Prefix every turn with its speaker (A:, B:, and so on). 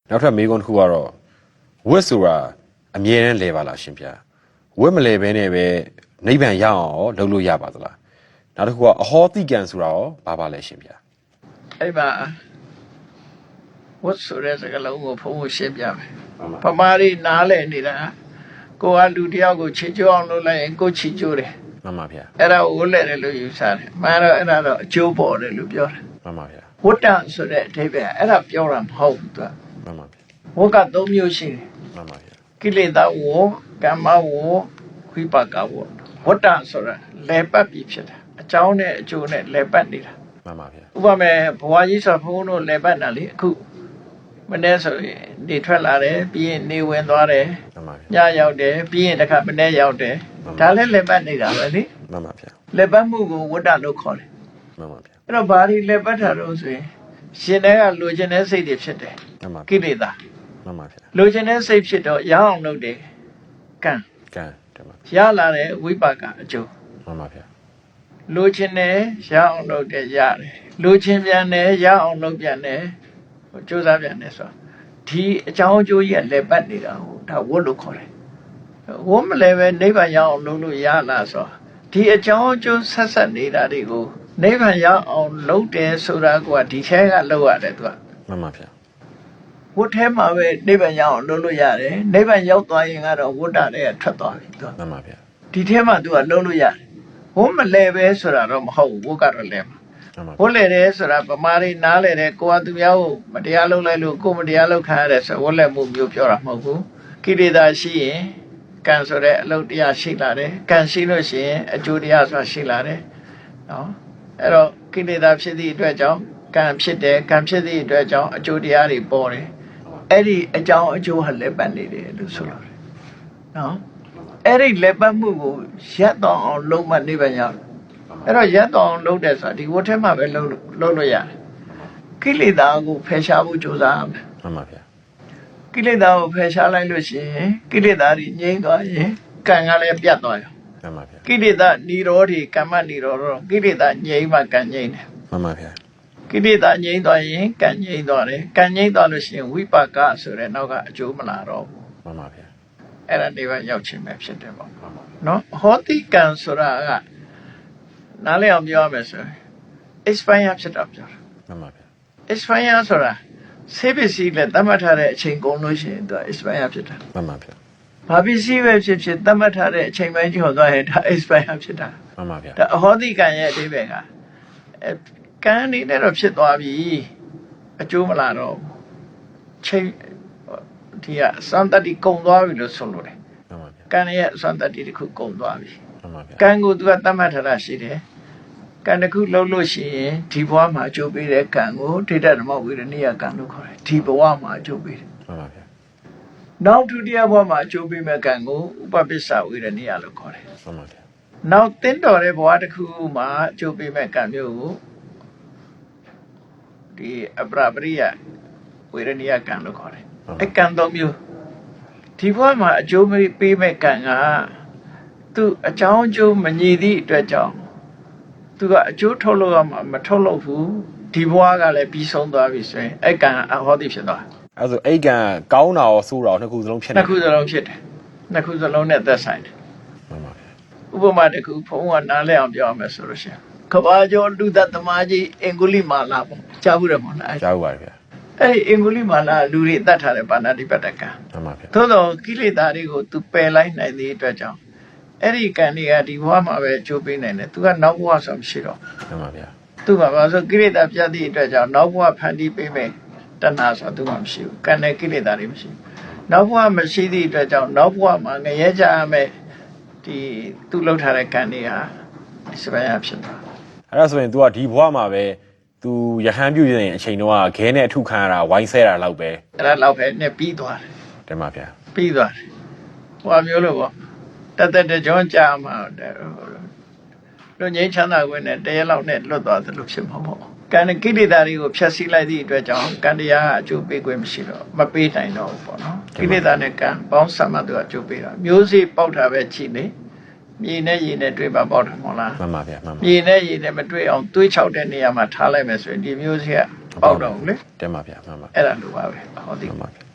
A: နောက်ထပ်မေးခွန်းတစ်ခုကတော့ဝတ်ဆိုတာအမြဲတမ်းလဲပါလားရှင်ဗျာဝတ်မလဲဘဲနဲ့ပဲနိဗ္ဗာန်ရအောင်ရောလုပ်လို့ရပါသလားနောက်တစ်ခုကအဟောတိကံဆိုတာရောဘာပါလဲရှင်ဗျာ
B: အဲ့မှာဝတ်ဆိုတဲ့စကားလုံးကိုဖုံးဖို့ရှင်းပြမယ်
A: မှန်
B: ပမာရီနားလဲနေတာကိုကလူတယောက်ကိုချီကျိုးအောင်လုပ်လိုက်ရင်ကိုချီကျိုးတယ်
A: မှန်ပါဗျာ
B: အဲ့ဒါဝတ်လဲတယ်လို့ယူဆတယ်မှန်တော့အဲ့ဒါတော့အကျိုးပေါ်တယ်လို့ပြောတယ်
A: မှန်ပါဗျာ
B: ဝတ္တဆိုတဲ့အဓိပ္ပာယ်အဲ့ဒါပြောတာမဟုတ်ဘူးသူက
A: မှန်ပါဗျာ
B: ဝတ်က၃မျိုးရှိတယ်
A: မှန်ပါဗျာ
B: ကိလေသာဝကမ္မဝဝိပါကဝဝတ္တဆိုတာလဲပတ်ပြီးဖြစ်တာအကြောင်းနဲ့အကျိုးနဲ့လဲပတ်နေတာ
A: မှန်ပါဗျာ
B: ဥပမာဘဝကြီးဆိုဘုန်းတို့လဲပတ်တာလေအခုမနေ့ဆိုရင်နေထွက်လာတယ်ပြီးရင်နေဝင်သွားတယ်
A: မှန်ပါဗျာ
B: ညရောက်တယ်ပြီးရင်တစ်ခါမနေ့ရောက်တယ်ဒါလည်းလဲပတ်နေတာပဲလေ
A: မှန်ပါဗျာ
B: လဲပတ်မှုကိုဝတ္တလို့ခေါ်တယ်
A: မှန်ပါဗျာ
B: အဲ့တော့ဘာဒီလဲပတ်တာတော့ဆိုရင်ရှင်တဲ့ကလိုချင်တဲ့စိတ်တွေဖြစ်တယ်
A: မှန်ပါ
B: ကိလေသာ
A: မှန်ပါဗျာ
B: လိုချင်တဲ့စိတ်ဖြစ်တော့ရအောင်လုပ်တယ်ကံ
A: ကံတယ်ပါ
B: ရလာတဲ့ဝိပါကအကျိုး
A: မှန်ပါဗျာ
B: လိုချင်တယ်ရအောင်လုပ်တယ်ရတယ်လိုချင်ပြန်တယ်ရအောင်လုပ်ပြန်တယ်ကြိုးစားပြန်တယ်ဆိုတော့ဒီအကြောင်းအကျိုးကြီးကလဲပတ်နေတာဟိုဒါဝတ်လို့ခေါ်တယ်ဝတ်မလဲပဲနိဗ္ဗာန်ရအောင်လုပ်လို့ရလားဆိုတော့ဒီအကြောင်းအကျိုးဆက်ဆက်နေတာတွေကိုနိဗ္ဗာန်ရအောင်လုပ်တယ်ဆိုတာကဒီထဲကလုပ်ရတယ်သူက
A: မှန်ပါဗျာ
B: ဝတ်ထဲမှာပဲနိဗ္ဗာန်ရအောင်လုပ်လို့ရတယ်နိဗ္ဗာန်ရောက်သွားရင်ကတော့ဝတ်တာတွေကထွက်သွားပြီသူက
A: မှန်ပါဗျာ
B: ဒီထဲမှာသူကလုပ်လို့ရတယ်ဝတ်မလဲပဲဆိုတာတော့မဟုတ်ဘူးဝတ်ကတော့လဲမှာ
A: မှန်ပါ
B: ဝတ်လဲတယ်ဆိုတာဗမာတွေနားလဲတယ်ကိုကသူများကိုမတရားလုပ်လိုက်လို့ကိုမတရားလုပ်ခံရတယ်ဆိုဝတ်လဲမှုမျိုးပြောတာမဟုတ်ဘူးကိလေသာရှိရင်ကံဆိုတဲ့အလုပ်တရားရှိလာတယ်ကံရှိလို့ရှိရင်အကျိုးတရားဆိုတာရှိလာတယ်နော်အဲ့တော့ကိလေသာဖြစ်သည့်အတွက်ကြောင့်ကံဖြစ်တယ်ကံဖြစ်သည့်အတွက်ကြောင့်အကျိုးတရားတွေပေါ်တယ်အဲ့ဒီအကြောင်းအကျိုးဟာလက်ပတ်နေတယ်လို့ဆိုလို့တယ်နော်အဲ့ဒီလက်ပတ်မှုကိုရက်တော့အောင်လုံးမနေပါရအောင်အဲ့တော့ရက်တော့အောင်လုံးတယ်ဆိုတာဒီဝတ်ထဲမှာပဲလုံးလို့ရတယ်ကိလေသာကိုဖယ်ရှားဖို့ကြိုးစားရမယ်
A: မှန်ပါဗျာ
B: ကိလေသာကိုဖယ်ရှားလိုက်လို့ရှိရင်ကိလေသာတွေငြိမ်းသွားရင်ကံကလည်းပြတ်သွားရော
A: မှန်ပါဗျာ
B: ကိလေသာនិရောဓိကမ္မនិရောဓတော့ကိလေသာငြိမ်းမှကံငြိမ်းတယ်
A: မှန်ပါဗျာ
B: ကိလေသာငြိမ်းသွားရင်ကံငြိမ်းသွားတယ်ကံငြိမ်းသွားလို့ရှိရင်ဝိပါကဆိုတဲ့နောက်ကအကျိုးမလာတော့ဘူး
A: မှန်ပါဗျာ
B: အဲ့ဒါနေပါရောက်ချင်းပဲဖြစ်တယ်ပေါ့နော်ဟောတိကံဆိုတာကနားလည်အောင်ပြောရမယ်ဆိုရင် expire ဖြစ်တော့ပြောတာ
A: မှန်ပါဗျာ
B: expire ဆိုတာဆေးပစ္စည်းနဲ့သတ်မှတ်ထားတဲ့အချိန်ကုန်လို့ရှိရင်သူက expire ဖြစ်တာ
A: မှန်ပါဗျာ
B: ဘာပစ္စည်းပဲဖြစ်ဖြစ်သတ်မှတ်ထားတဲ့အချိန်ပိုင်းကျော်သွားရင်ဒါ expire ဖြစ်တာ
A: မှန်ပါဗျာ
B: ဒါအဟောတိကံရဲ့အဓိပ္ပာယ်ကကံအနေနဲ့တော့ဖြစ်သွားပြီအကျိုးမလာတော့ချိန်ဒီကစံတတိကုံသွားပြီလို့ဆိုလို့တယ်
A: မှန်ပါဗျာ
B: ကံရဲ့စံတတိတစ်ခုကုံသွားပြီ
A: မှန်ပါဗျာ
B: ကံကိုသူကသတ်မှတ်ထားတာရှိတယ်ကံတစ်ခုလုံးလို့ရှိရင်ဒီဘဝမှာအကျိုးပေးတဲ့ကံကိုဒိဋ္ဌဓမ္မဝိရဏိယကံလို့ခေါ်တယ်ဒီဘဝမှာအကျိုးပေးတယ်
A: မှန်ပါဗျာ
B: နောက်ဒုတိယဘဝမှာအကျိုးပေးမဲ့ကံကိုဥပပိစ္ဆဝိရဏိယလို့ခေါ်တယ်
A: မှန်ပါဗျာ
B: နောက်တင်းတော်တဲ့ဘဝတစ်ခုမှာအကျိုးပေးမဲ့ကံမျိုးကိုဒီအပရပရိယဝိရဏိယကံလို့ခေါ်တယ်အဲကံသုံးမျိုးဒီဘဝမှာအကျိုးပေးမဲ့ကံကသူအကြောင်းအကျိုးမညီသည့်အတွက်ကြောင့်သူကအကျိုးထုတ်လို့ရမှာမထုတ်လို့ဘူးဒီဘဝကလည်းပြီးဆုံးသွားပြီဆိုရင်အဲကံအဟောတိဖြစ်သွား
A: အဲ့ဆိုအဲ့ကံကောင်းတာရောဆိုးတာရောနှစ်ခုစလုံးဖြစ်နေ
B: နှစ်ခုစလုံးဖြစ်တယ်နှစ်ခုစလုံးနဲ့သက်ဆိုင်တယ်
A: မှန်ပါဗျာ
B: ဥပမာတစ်ခုဘုန်းကနားလည်အောင်ပြောရမယ်ဆိုလို့ရှိရင်ကဘာကျော်လူသက်သမားကြီးအင်္ဂုလိမာလာပေါ့ကြားဘူးတယ်မို့လား
A: ကြားဥပါတယ်ဗျာ
B: အဲ့ဒီအင်္ဂုလိမာလာလူတွေတတ်ထားတဲ့ပါဏာတိပတ္တကံ
A: မှန်ပါဗျာ
B: သို့တော့ကိလေသာတွေကိုသူပယ်လိုက်နိုင်တဲ့အတွက်ကြောင့်အဲ့ဒီကံတွေကဒီဘဝမှာပဲအကျိုးပေးနိုင်တယ်သူကနောက်ဘဝဆိုမရှိတော့
A: မှန်ပါဗျာ
B: သူကဘာလို့ကိလေသာပြတ်သည့်အတွက်ကြောင့်နောက်ဘဝဖန်တီးပေးမယ်တဏှာဆိုသူမှမရှိဘူးကံနဲ့ကိလေသာတွေမရှိဘူးနောက်ဘဝမရှိသည့်အတွက်ကြောင့်နောက်ဘဝမှာငရဲကြရမယ်ဒီသူလှုပ်ထားတဲ့ကံတွေဟာစပယ်ရဖြစ်သွား
A: အဲ့ဒါဆိုရင် तू ကဒီဘဝမှာပဲ तू ရဟန်းပြုရင်အချိန်တော့ခဲနဲ့အထုခံရတာဝိုင်းဆဲတာလောက်ပဲ
B: အဲ့ဒါလောက်ပဲနဲ့ပြီးသွားတယ်
A: တင်ပါဗျာ
B: ပြီးသွားတယ်ဟိုအမျိုးလို့ပေါ့တကြောင်းကြာမှာလူငင်းချမ်းသာခွင့်နဲ့တရက်လောက်နဲ့လွတ်သွားသလိုဖြစ်မှာပေါ့ကံကိလေသာတွေကိုဖျက်ဆီးလိုက်သည့်အတွက်ကြောင့်ကံတရားအကျိုးပေးခွင့်မရှိတော့မပေးနိုင်တော့ဘူးပေါ့နော်ကိလေသာနဲ့ကံပေါင်းစပ်မှသူအကျိုးပေးတာမျိုးစေ့ပေါက်တာပဲကြည့်နေမြေနဲ့ရေနဲ့တွေ့ပါပေါက်တာမဟုတ်လား
A: မှန်ပါဗျာမှန်ပါ
B: မြေနဲ့ရေနဲ့မတွေ့အောင်တွေးချောက်တဲ့နေရာမှာထားလိုက်မယ်ဆိုရင်ဒီမျိုးစေ့က ပေါက်တော့ဘူးလေ
A: တင်ပါဗျာမှန်ပါ
B: အဲ့ဒါလိုပါပဲဟောဒီ
A: မှန်ပါဗျာ